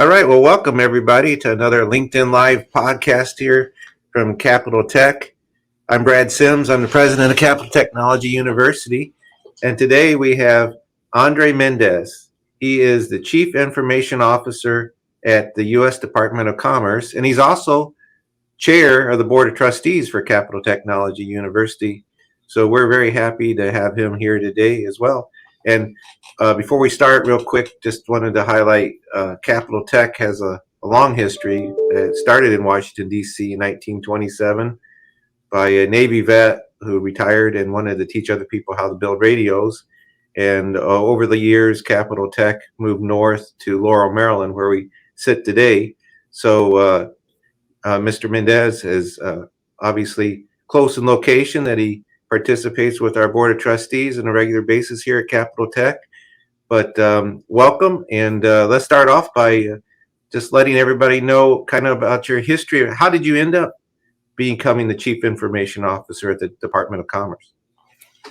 All right. Well, welcome everybody to another LinkedIn Live podcast here from Capital Tech. I'm Brad Sims. I'm the president of Capital Technology University. And today we have André Mendes. He is the chief information officer at the U.S. Department of Commerce, and he's also chair of the board of trustees for Capital Technology University. So we're very happy to have him here today as well. And before we start, real quick, just wanted to highlight Capital Tech has a long history. It started in Washington, D.C. in 1927 by a Navy vet who retired and wanted to teach other people how to build radios. And over the years, Capital Tech moved north to Laurel, Maryland, where we sit today. So Mr. Mendes is obviously close in location that he participates with our board of trustees on a regular basis here at Capital Tech. But welcome, and let's start off by just letting everybody know kind of about your history. How did you end up becoming the chief information officer at the Department of Commerce?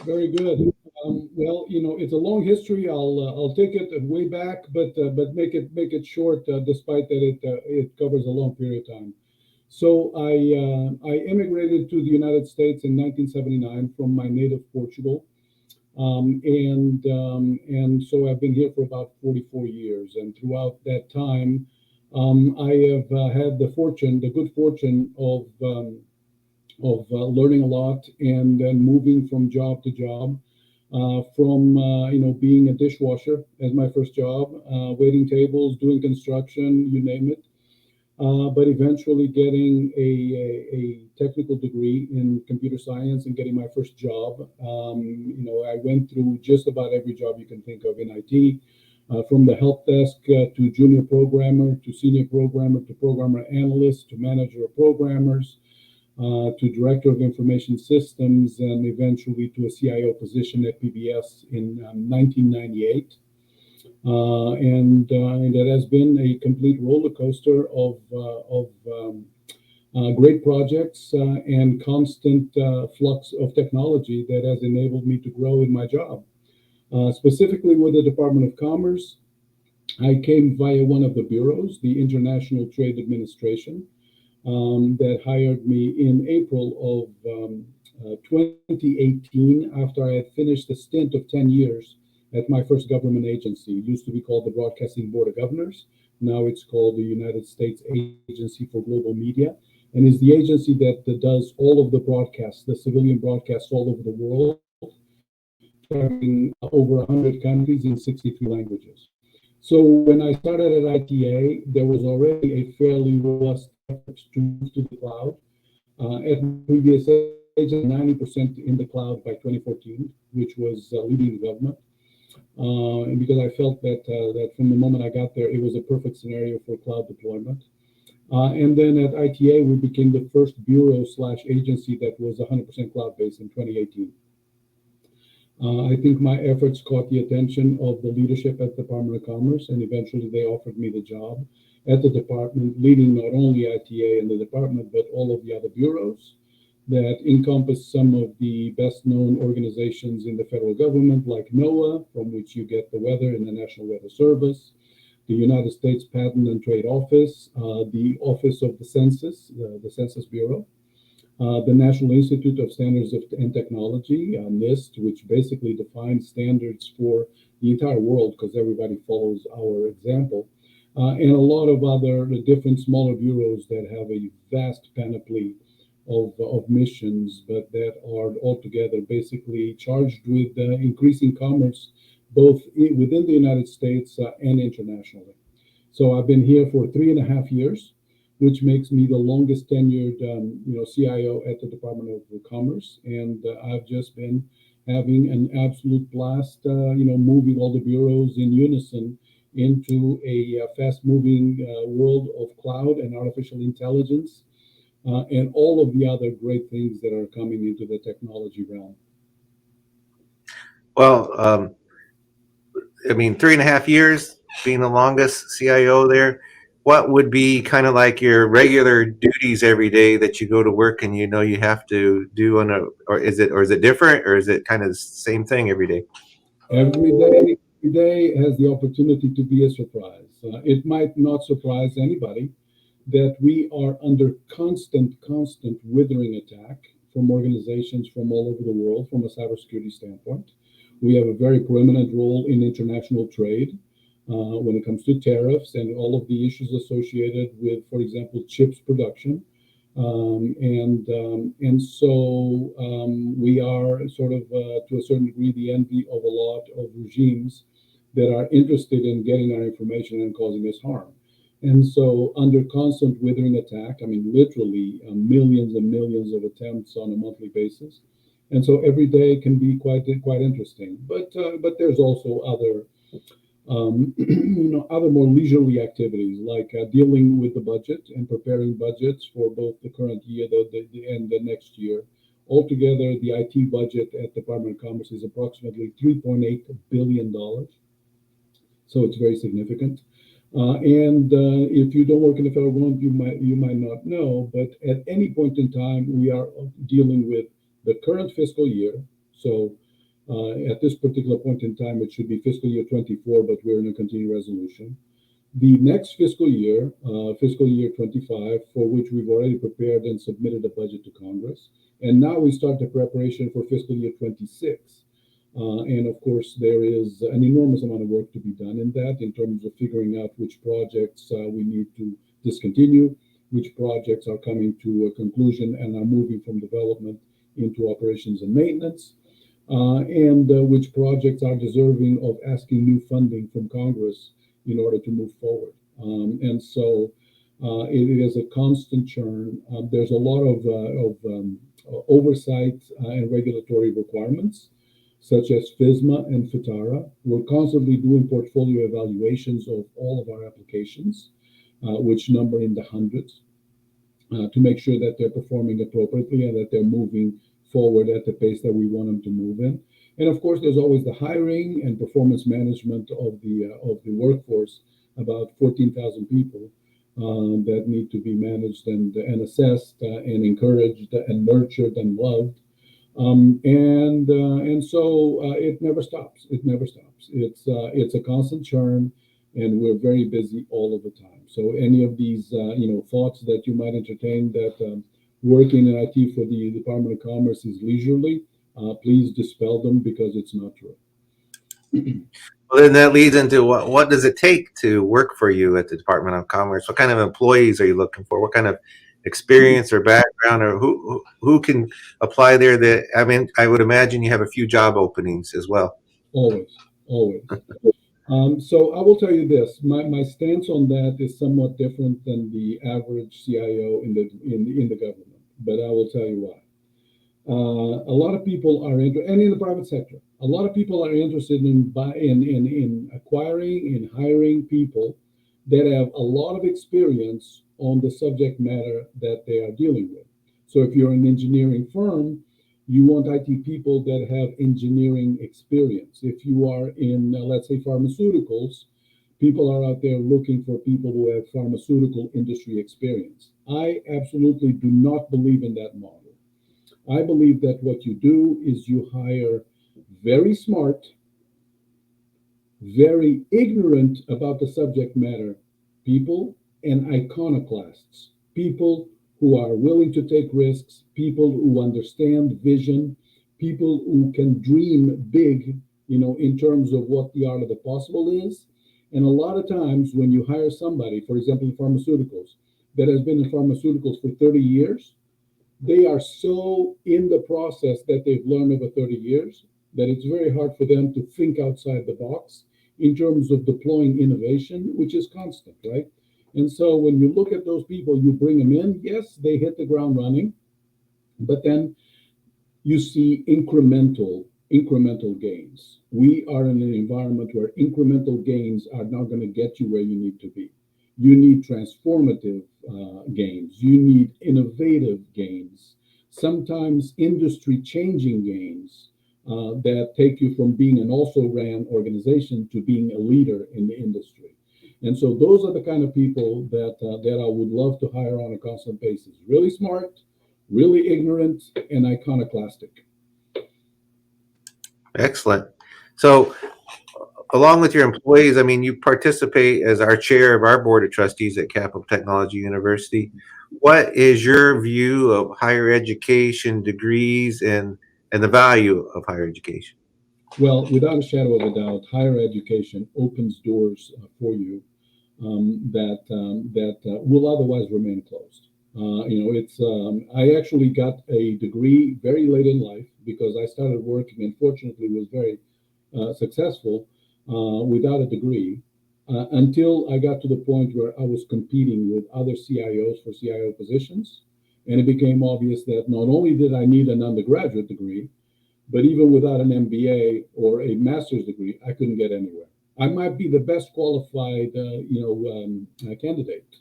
Very good. Well, it's a long history. I'll take it way back, but make it short, despite that it covers a long period of time. So I immigrated to the United States in 1979 from my native Portugal, and so I've been here for about 44 years. And throughout that time, I have had the good fortune of learning a lot and then moving from job to job. From being a dishwasher as my first job, waiting tables, doing construction, you name it. But eventually getting a technical degree in computer science and getting my first job. I went through just about every job you can think of in IT, from the help desk to junior programmer to senior programmer to programmer analyst to manager of programmers, to director of information systems, and eventually to a CIO position at PBS in 1998. And it has been a complete roller coaster of great projects and constant flux of technology that has enabled me to grow in my job. Specifically with the Department of Commerce, I came via one of the bureaus, the International Trade Administration, that hired me in April of 2018 after I had finished a stint of 10 years at my first government agency. It used to be called the Broadcasting Board of Governors. Now it's called the United States Agency for Global Media, and is the agency that does all of the broadcasts, the civilian broadcasts all over the world, covering over 100 countries in 63 languages. So when I started at ITA, there was already a fairly robust effort to move to the cloud. At my previous agency, 90% in the cloud by 2014, which was leading the government. And because I felt that from the moment I got there, it was a perfect scenario for cloud deployment. And then at ITA, we became the first bureau slash agency that was 100% cloud based in 2018. I think my efforts caught the attention of the leadership at the Department of Commerce, and eventually they offered me the job at the department, leading not only ITA and the department, but all of the other bureaus that encompass some of the best known organizations in the federal government, like NOAA, from which you get the weather and the National Weather Service, the United States Patent and Trade Office, the Office of the Census, the Census Bureau, the National Institute of Standards and Technology, NIST, which basically defines standards for the entire world because everybody follows our example, and a lot of other different smaller bureaus that have a vast panoply of missions, but that are altogether basically charged with increasing commerce both within the United States and internationally. So I've been here for 3.5 years, which makes me the longest tenured CIO at the Department of Commerce, and I've just been having an absolute blast, moving all the bureaus in unison into a fast-moving world of cloud and artificial intelligence, and all of the other great things that are coming into the technology realm. Well, I mean, 3.5 years being the longest CIO there. What would be kind of like your regular duties every day that you go to work and you know you have to do on a, or is it different, or is it kind of the same thing every day? Every day, every day has the opportunity to be a surprise. It might not surprise anybody that we are under constant withering attack from organizations from all over the world from a cybersecurity standpoint. We have a very prominent role in international trade when it comes to tariffs and all of the issues associated with, for example, chips production. We are sort of, to a certain degree, the envy of a lot of regimes that are interested in getting our information and causing us harm. And so, under constant withering attack, I mean, literally millions and millions of attempts on a monthly basis. And so, every day can be quite interesting. But there's also other other more leisurely activities like dealing with the budget and preparing budgets for both the current year and the next year. Altogether, the IT budget at the Department of Commerce is approximately $3.8 billion. So it's very significant. And if you don't work in the federal government, you might not know, but at any point in time, we are dealing with the current fiscal year. So at this particular point in time, it should be fiscal year 24, but we're in a continuing resolution. The next fiscal year 25, for which we've already prepared and submitted a budget to Congress. And now we start the preparation for fiscal year 26. And of course, there is an enormous amount of work to be done in that in terms of figuring out which projects we need to discontinue, which projects are coming to a conclusion and are moving from development into operations and maintenance, and which projects are deserving of asking new funding from Congress in order to move forward. It is a constant churn. There's a lot of oversight and regulatory requirements, such as FISMA and FITARA. We're constantly doing portfolio evaluations of all of our applications, which number in the hundreds, to make sure that they're performing appropriately and that they're moving forward at the pace that we want them to move in. And of course, there's always the hiring and performance management of the workforce, about 14,000 people that need to be managed and assessed and encouraged and nurtured and loved. It never stops. It never stops. It's a constant churn, and we're very busy all of the time. So any of these thoughts that you might entertain that working in IT for the Department of Commerce is leisurely, please dispel them because it's not true. Well, then that leads into what does it take to work for you at the Department of Commerce? What kind of employees are you looking for? What kind of experience or background, or who can apply there? That, I mean, I would imagine you have a few job openings as well. Always, always. So I will tell you this: my stance on that is somewhat different than the average CIO in the government. But I will tell you why. A lot of people are and in the private sector, a lot of people are interested in acquiring and hiring people that have a lot of experience on the subject matter that they are dealing with. So if you're an engineering firm, you want IT people that have engineering experience. If you are in, let's say, pharmaceuticals, people are out there looking for people who have pharmaceutical industry experience. I absolutely do not believe in that model. I believe that what you do is you hire very smart, very ignorant about the subject matter people and iconoclasts, people who are willing to take risks, people who understand vision, people who can dream big, in terms of what the art of the possible is. And a lot of times when you hire somebody, for example, in pharmaceuticals, that has been in pharmaceuticals for 30 years, they are so in the process that they've learned over 30 years that it's very hard for them to think outside the box in terms of deploying innovation, which is constant, right? And so when you look at those people, you bring them in, yes, they hit the ground running, but then you see incremental gains. We are in an environment where incremental gains are not going to get you where you need to be. You need transformative gains. You need innovative gains. Sometimes industry-changing gains that take you from being an also-ran organization to being a leader in the industry. And so those are the kind of people that I would love to hire on a constant basis. Really smart, really ignorant, and iconoclastic. Excellent. So along with your employees, I mean, you participate as our chair of our board of trustees at Capital Technology University. What is your view of higher education degrees and the value of higher education? Well, without a shadow of a doubt, higher education opens doors for you that will otherwise remain closed. It's I actually got a degree very late in life because I started working and fortunately was very successful without a degree until I got to the point where I was competing with other CIOs for CIO positions. And it became obvious that not only did I need an undergraduate degree, but even without an MBA or a master's degree, I couldn't get anywhere. I might be the best qualified, candidate,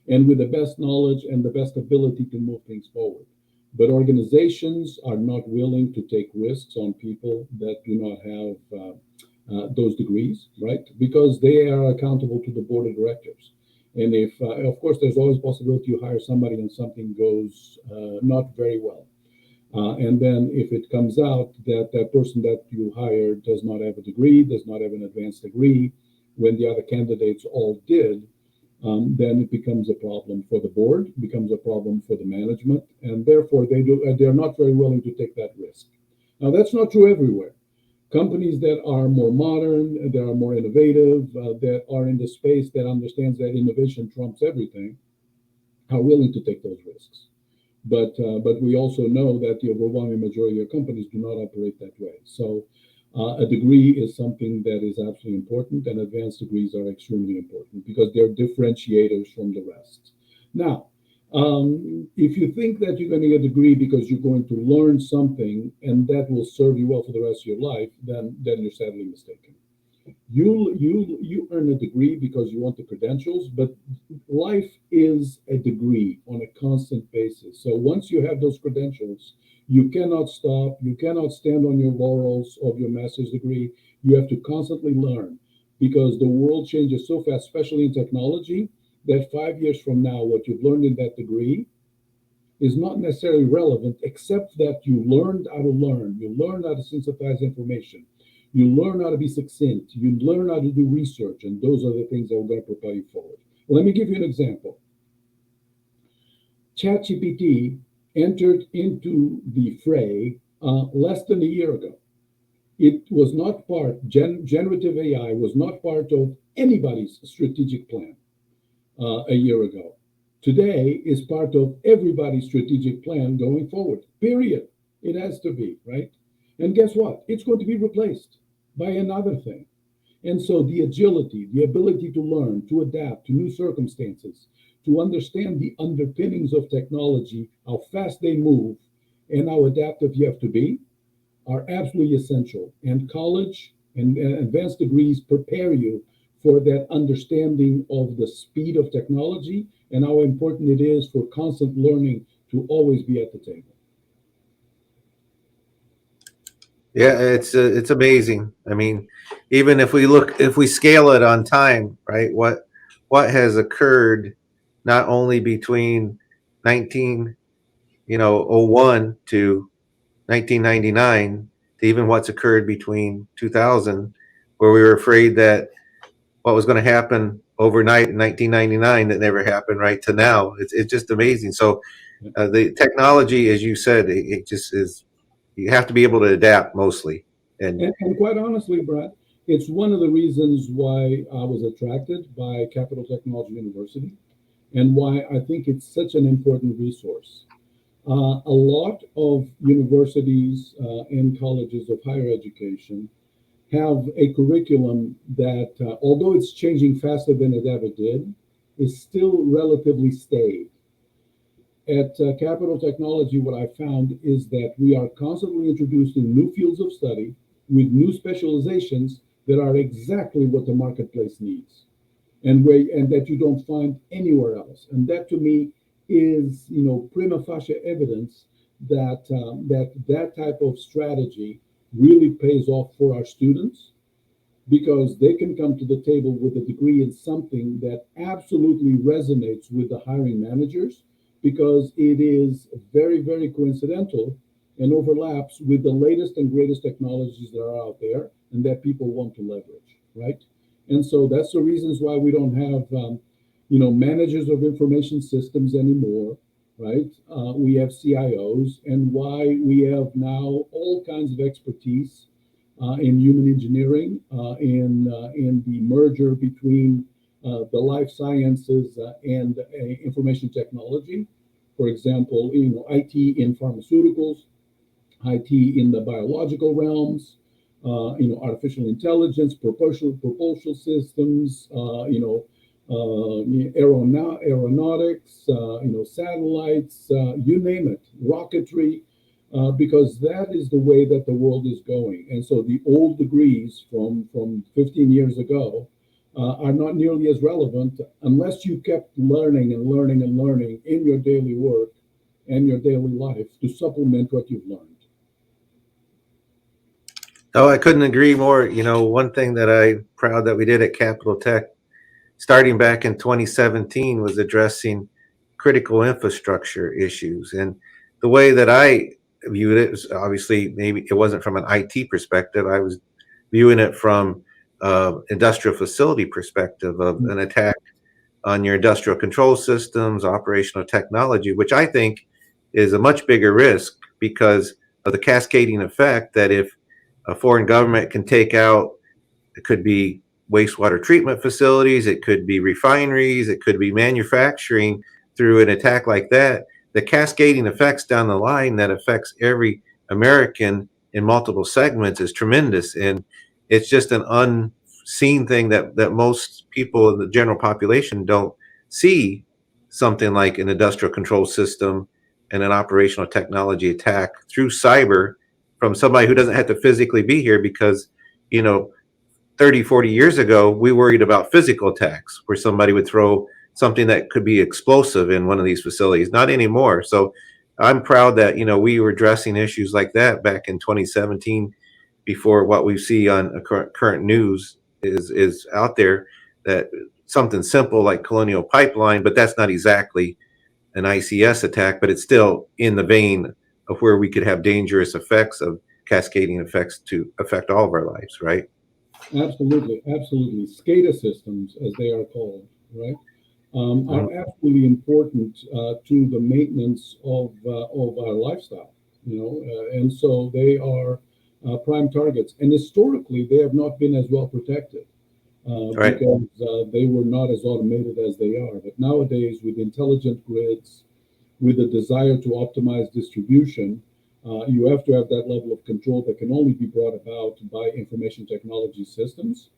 and with the best knowledge and the best ability to move things forward. But organizations are not willing to take risks on people that do not have those degrees, right? Because they are accountable to the board of directors. And if, of course, there's always possibility you hire somebody and something goes not very well. And then if it comes out that that person that you hired does not have a degree, does not have an advanced degree, when the other candidates all did, then it becomes a problem for the board, becomes a problem for the management, and therefore they're not very willing to take that risk. Now that's not true everywhere. Companies that are more modern, that are more innovative, that are in the space that understands that innovation trumps everything, are willing to take those risks. But we also know that the overwhelming majority of companies do not operate that way. So a degree is something that is absolutely important, and advanced degrees are extremely important because they're differentiators from the rest. Now, if you think that you're going to get a degree because you're going to learn something and that will serve you well for the rest of your life, then you're sadly mistaken. You earn a degree because you want the credentials, but life is a degree on a constant basis. So once you have those credentials, you cannot stop. You cannot stand on your laurels of your master's degree. You have to constantly learn because the world changes so fast, especially in technology, that 5 years from now, what you've learned in that degree is not necessarily relevant, except that you learned how to learn. You learned how to synthesize information. You learn how to be succinct. You learn how to do research, and those are the things that are going to propel you forward. Let me give you an example. ChatGPT entered into the fray less than a year ago. It was not generative AI was not part of anybody's strategic plan a year ago. Today is part of everybody's strategic plan going forward, period. It has to be, right? And guess what? It's going to be replaced by another thing. And so the agility, the ability to learn, to adapt to new circumstances, to understand the underpinnings of technology, how fast they move, and how adaptive you have to be, are absolutely essential. And college and advanced degrees prepare you for that understanding of the speed of technology and how important it is for constant learning to always be at the table. Yeah, it's amazing. I mean, even if we scale it on time, right? What has occurred not only between 19 01 to 1999 to even what's occurred between 2000, where we were afraid that what was going to happen overnight in 1999 that never happened, right, to now. It's just amazing. So the technology, as you said, it just is. You have to be able to adapt mostly. And And quite honestly, Brad, it's one of the reasons why I was attracted by Capital Technology University and why I think it's such an important resource. A lot of universities and colleges of higher education have a curriculum that, although it's changing faster than it ever did, is still relatively staid. At Capital Technology, what I found is that we are constantly introducing new fields of study with new specializations that are exactly what the marketplace needs and that you don't find anywhere else. And that to me is, prima facie evidence that that type of strategy really pays off for our students because they can come to the table with a degree in something that absolutely resonates with the hiring managers because it is very, very coincidental and overlaps with the latest and greatest technologies that are out there and that people want to leverage. right? And so that's the reasons why we don't have, managers of information systems anymore, right? We have CIOs, and why we have now all kinds of expertise in human engineering, in the merger between the life sciences and information technology. For example, IT in pharmaceuticals, IT in the biological realms, artificial intelligence, propulsion systems, aeronautics, satellites, you name it, rocketry, because that is the way that the world is going. And so the old degrees from 15 years ago are not nearly as relevant unless you kept learning and learning and learning in your daily work and your daily life to supplement what you've learned. Oh, I couldn't agree more. One thing that I'm proud that we did at Capital Tech, starting back in 2017, was addressing critical infrastructure issues. And the way that I viewed it was, obviously, maybe it wasn't from an IT perspective. I was viewing it from industrial facility perspective of an attack on your industrial control systems, operational technology, which I think is a much bigger risk because of the cascading effect that if a foreign government can take out, it could be wastewater treatment facilities, it could be refineries, it could be manufacturing through an attack like that. The cascading effects down the line that affects every American in multiple segments is tremendous. And it's just an unseen thing that most people in the general population don't see, something like an industrial control system and an operational technology attack through cyber from somebody who doesn't have to physically be here because, you know, 30, 40 years ago, we worried about physical attacks where somebody would throw something that could be explosive in one of these facilities. Not anymore. So I'm proud that, we were addressing issues like that back in 2017 before what we see on a current news is out there, that something simple like Colonial Pipeline, but that's not exactly an ICS attack, but it's still in the vein of where we could have dangerous effects of cascading effects to affect all of our lives, right? Absolutely, absolutely. SCADA systems, as they are called, right, Mhm. are absolutely important to the maintenance of our lifestyle. And so they are prime targets. And historically, they have not been as well protected Right. because they were not as automated as they are. But nowadays, with intelligent grids, with a desire to optimize distribution, you have to have that level of control that can only be brought about by information technology systems.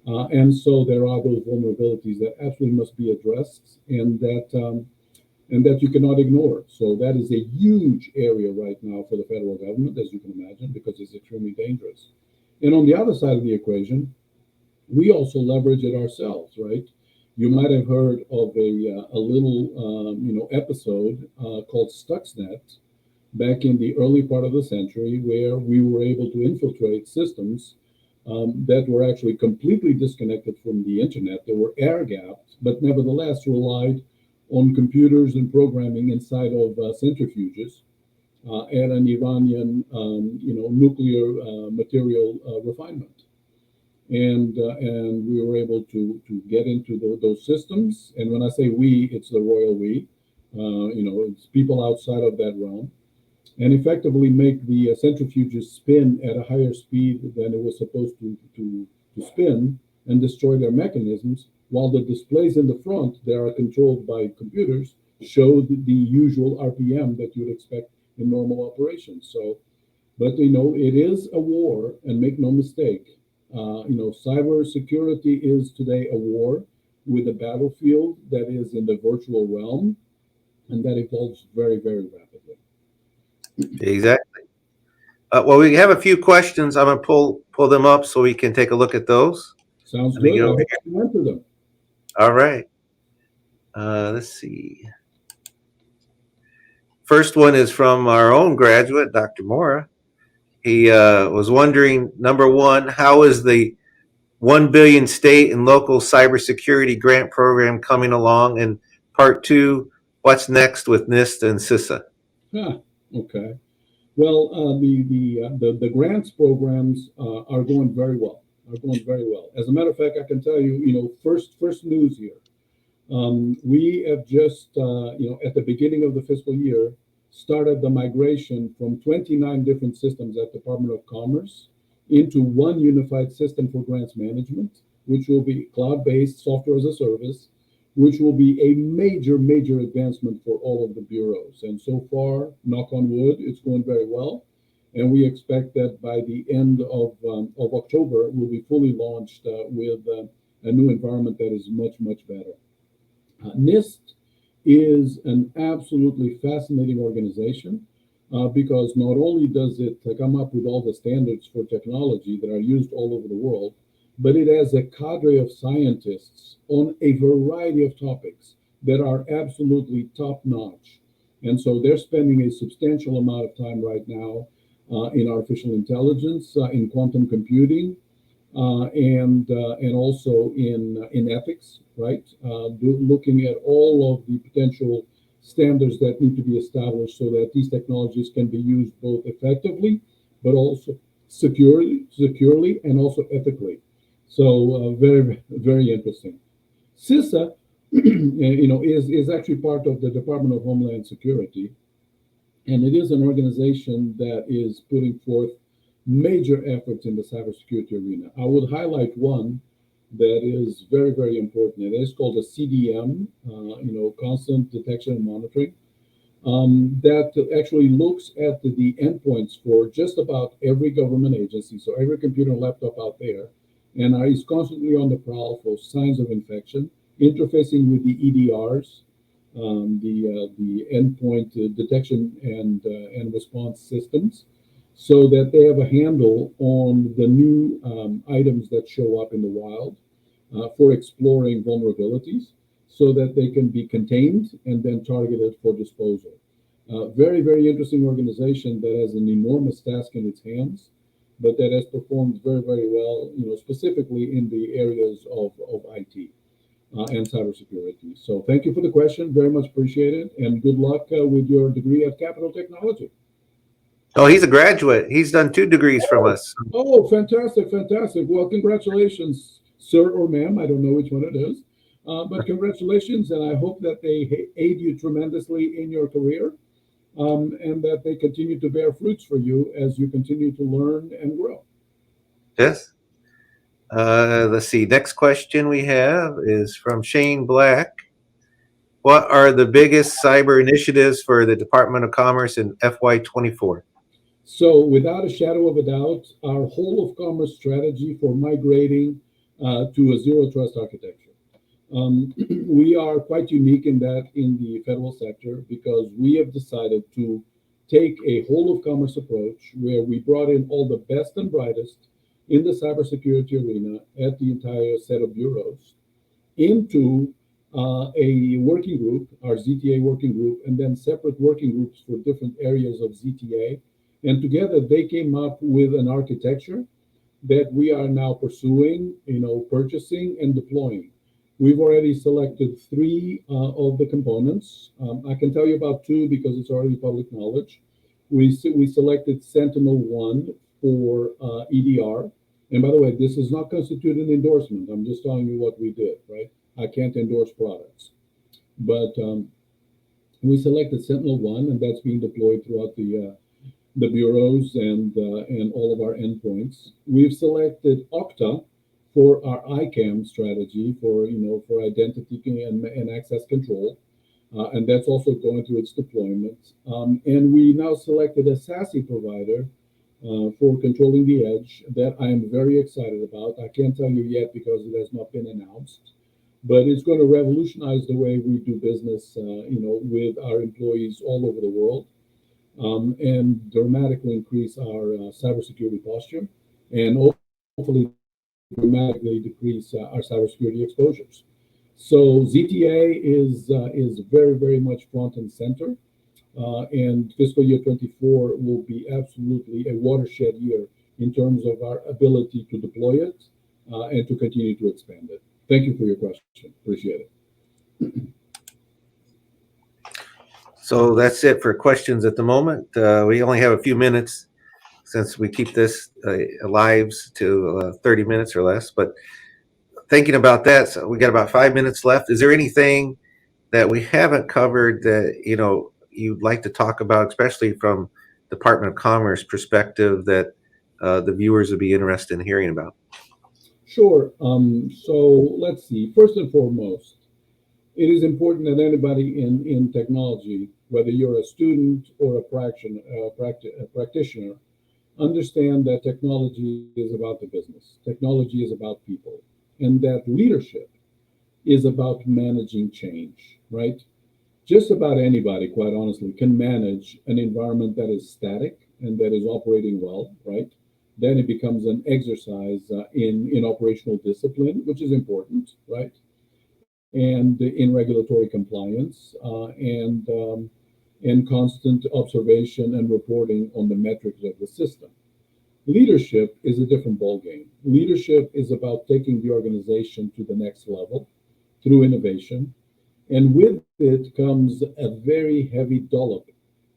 And so there are those vulnerabilities that absolutely must be addressed, and that you cannot ignore. So that is a huge area right now for the federal government, as you can imagine, because it's extremely dangerous. And on the other side of the equation, we also leverage it ourselves, right? You might have heard of a little episode called Stuxnet back in the early part of the century, where we were able to infiltrate systems that were actually completely disconnected from the internet. They were air gapped, but nevertheless relied on computers and programming inside of centrifuges at an Iranian, nuclear material refinement. And we were able to get into those systems. And when I say we, it's the royal we. It's people outside of that realm, and effectively make the centrifuges spin at a higher speed than it was supposed to spin, and destroy their mechanisms, while the displays in the front that are controlled by computers show the usual RPM that you would expect in normal operations. So, but it is a war, and make no mistake, cyber security is today a war with a battlefield that is in the virtual realm, and that evolves very, very rapidly. Exactly. Well, we have a few questions. I'm gonna pull them up so we can take a look at those. Sounds Let me good. get I over hope here. you answer them. All right. Let's see. First one is from our own graduate, Dr. Mora. He was wondering, number one, how is the 1 billion state and local cybersecurity grant program coming along? And part two, what's next with NIST and CISA? Ah, okay. Well, the grants programs are going very well. are going very well. As a matter of fact, I can tell you, first news here. We have just, at the beginning of the fiscal year, started the migration from 29 different systems at Department of Commerce into one unified system for grants management, which will be cloud-based software as a service, which will be a major, major advancement for all of the bureaus. And so far, knock on wood, it's going very well. And we expect that by the end of October, we'll be fully launched with a new environment that is much, much better. NIST is an absolutely fascinating organization because not only does it come up with all the standards for technology that are used all over the world, but it has a cadre of scientists on a variety of topics that are absolutely top notch. And so they're spending a substantial amount of time right now in artificial intelligence, in quantum computing, and also in ethics, right? Looking at all of the potential standards that need to be established so that these technologies can be used both effectively, but also securely, and also ethically. So very, very interesting. CISA, is actually part of the Department of Homeland Security, and it is an organization that is putting forth major efforts in the cybersecurity arena. I would highlight one that is very, very important. It is called a CDM, constant detection and monitoring, that actually looks at the endpoints for just about every government agency, so every computer and laptop out there, and is constantly on the prowl for signs of infection, interfacing with the EDRs, the endpoint detection and response systems, so that they have a handle on the new items that show up in the wild for exploring vulnerabilities, so that they can be contained and then targeted for disposal. Very, very interesting organization that has an enormous task in its hands, but that has performed very, very well, specifically in the areas of IT and cybersecurity. So thank you for the question. Very much appreciated. And good luck with your degree at Capital Technology. Oh, he's a graduate. He's done 2 degrees from us. Oh, fantastic, fantastic. Well, congratulations, sir or ma'am. I don't know which one it is. But congratulations, and I hope that they aid you tremendously in your career, and that they continue to bear fruits for you as you continue to learn and grow. Yes. Let's see. Next question we have is from Shane Black. What are the biggest cyber initiatives for the Department of Commerce in FY24? So, without a shadow of a doubt, our whole of commerce strategy for migrating to a zero trust architecture. We are quite unique in that in the federal sector because we have decided to take a whole of commerce approach where we brought in all the best and brightest in the cybersecurity arena at the entire set of bureaus into a working group, our ZTA working group, and then separate working groups for different areas of ZTA. And together they came up with an architecture that we are now pursuing, purchasing and deploying. We've already selected three of the components. I can tell you about two because it's already public knowledge. We selected Sentinel-1 for EDR. And by the way, this does not constitute an endorsement. I'm just telling you what we did, right? I can't endorse products. But we selected Sentinel-1, and that's being deployed throughout the bureaus and all of our endpoints. We've selected Okta for our ICAM strategy for identity and access control, and that's also going through its deployment. And we now selected a SASE provider for controlling the edge that I am very excited about. I can't tell you yet because it has not been announced, but it's going to revolutionize the way we do business, with our employees all over the world. And dramatically increase our cybersecurity posture, and hopefully dramatically decrease our cybersecurity exposures. So ZTA is very, very much front and center, and fiscal year 24 will be absolutely a watershed year in terms of our ability to deploy it and to continue to expand it. Thank you for your question. Appreciate it. So that's it for questions at the moment. We only have a few minutes. since we keep this lives to 30 minutes or less. But thinking about that, so we got about 5 minutes left. Is there anything that we haven't covered that you'd like to talk about, especially from Department of Commerce perspective, that the viewers would be interested in hearing about? Sure. So let's see. First and foremost, it is important that anybody in technology, whether you're a student or a practitioner, understand that technology is about the business. Technology is about people, and that leadership is about managing change, right? Just about anybody, quite honestly, can manage an environment that is static and that is operating well, right? Then it becomes an exercise in operational discipline, which is important, right? And in regulatory compliance and constant observation and reporting on the metrics of the system. Leadership is a different ballgame. Leadership is about taking the organization to the next level through innovation, and with it comes a very heavy dollop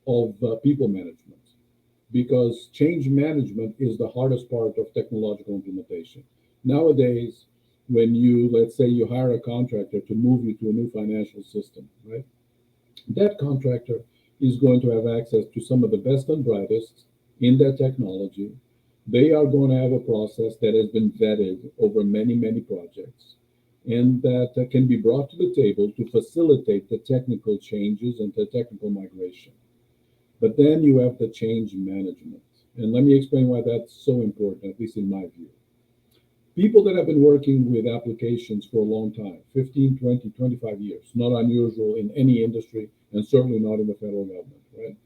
of people management, because change management is the hardest part of technological implementation. Nowadays, when you, let's say, you hire a contractor to move you to a new financial system, right? That contractor is going to have access to some of the best and brightest in that technology. They are going to have a process that has been vetted over many, many projects, and that can be brought to the table to facilitate the technical changes and the technical migration. But then you have the change management. And let me explain why that's so important, at least in my view. People that have been working with applications for a long time, 15, 20, 25 years, not unusual in any industry, and certainly not in the federal government, right?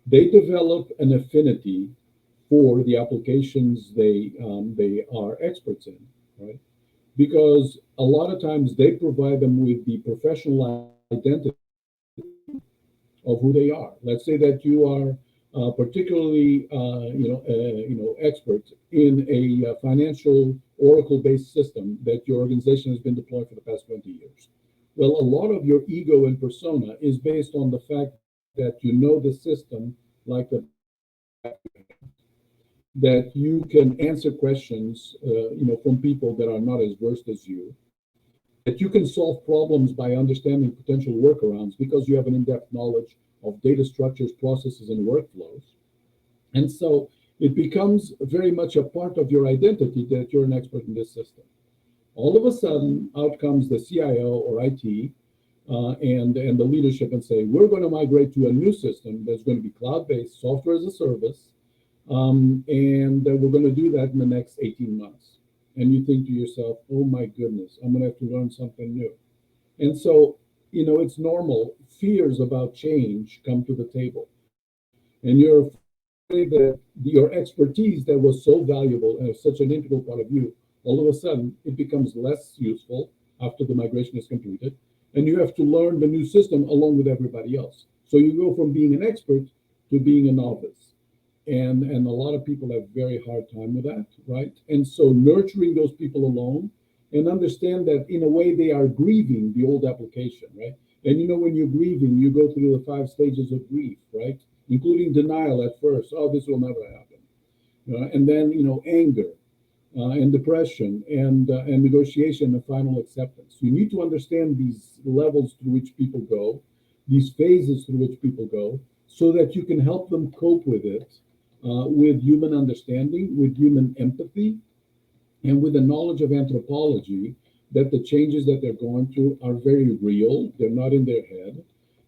They develop an affinity for the applications they are experts in, right? Because a lot of times they provide them with the professional identity of who they are. Let's say that you are particularly, expert in a financial Oracle-based system that your organization has been deploying for the past 20 years. Well, a lot of your ego and persona is based on the fact that you know the system like the that you can answer questions, from people that are not as versed as you, that you can solve problems by understanding potential workarounds because you have an in-depth knowledge of data structures, processes, and workflows. And so it becomes very much a part of your identity that you're an expert in this system. All of a sudden, out comes the CIO or IT and the leadership and say, we're going to migrate to a new system that's going to be cloud-based, software as a service, and we're going to do that in the next 18 months. And you think to yourself, oh my goodness, I'm going to have to learn something new. And so, it's normal. Fears about change come to the table. And you're afraid that your expertise that was so valuable and such an integral part of you, all of a sudden it becomes less useful after the migration is completed. And you have to learn the new system along with everybody else. So you go from being an expert to being a novice. And a lot of people have very hard time with that, right? And so nurturing those people alone and understand that in a way they are grieving the old application, right? And when you're grieving, you go through the 5 stages of grief, right? Including denial at first. Oh, this will never happen. And then, anger and depression and negotiation and final acceptance. You need to understand these levels through which people go, these phases through which people go, so that you can help them cope with it with human understanding, with human empathy, and with a knowledge of anthropology that the changes that they're going through are very real. They're not in their head.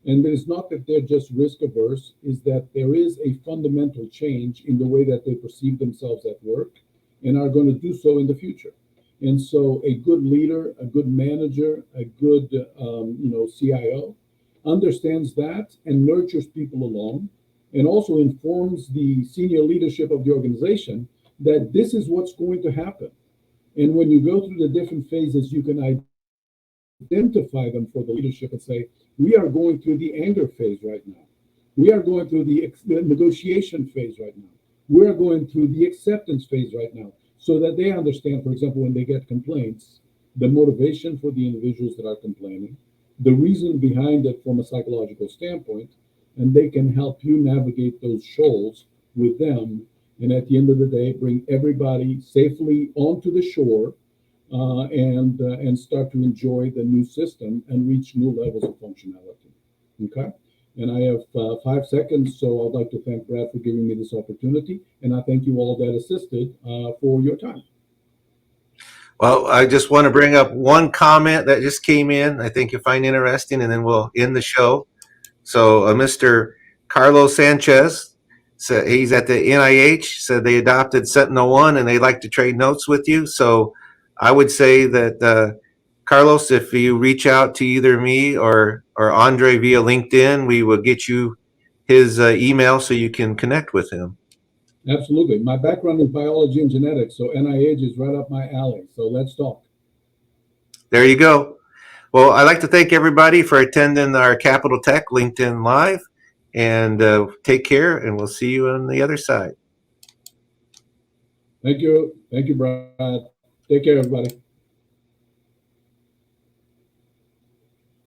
And it's not that they're just risk averse, is that there is a fundamental change in the way that they perceive themselves at work and are going to do so in the future. And so a good leader, a good manager, a good CIO understands that and nurtures people along, and also informs the senior leadership of the organization that this is what's going to happen. And when you go through the different phases, you can identify them for the leadership and say, we are going through the anger phase right now. We are going through the negotiation phase right now. We are going through the acceptance phase right now, so that they understand, for example, when they get complaints, the motivation for the individuals that are complaining, the reason behind it from a psychological standpoint, and they can help you navigate those shoals with them and at the end of the day, bring everybody safely onto the shore and start to enjoy the new system and reach new levels of functionality. Okay. And I have 5 seconds, so I'd like to thank Brad for giving me this opportunity, and I thank you all that assisted for your time. Well, I just want to bring up one comment that just came in. I think you'll find interesting, and then we'll end the show. So, Mr. Carlos Sanchez, so he's at the NIH, said they adopted Sentinel-1 and they'd like to trade notes with you. So, I would say that Carlos, if you reach out to either me or Andre via LinkedIn, we will get you his email so you can connect with him. Absolutely. My background is biology and genetics, so NIH is right up my alley. So let's talk. There you go. Well, I'd like to thank everybody for attending our Capital Tech LinkedIn Live, and take care, and we'll see you on the other side. Thank you. Thank you, Brad. Take care, everybody.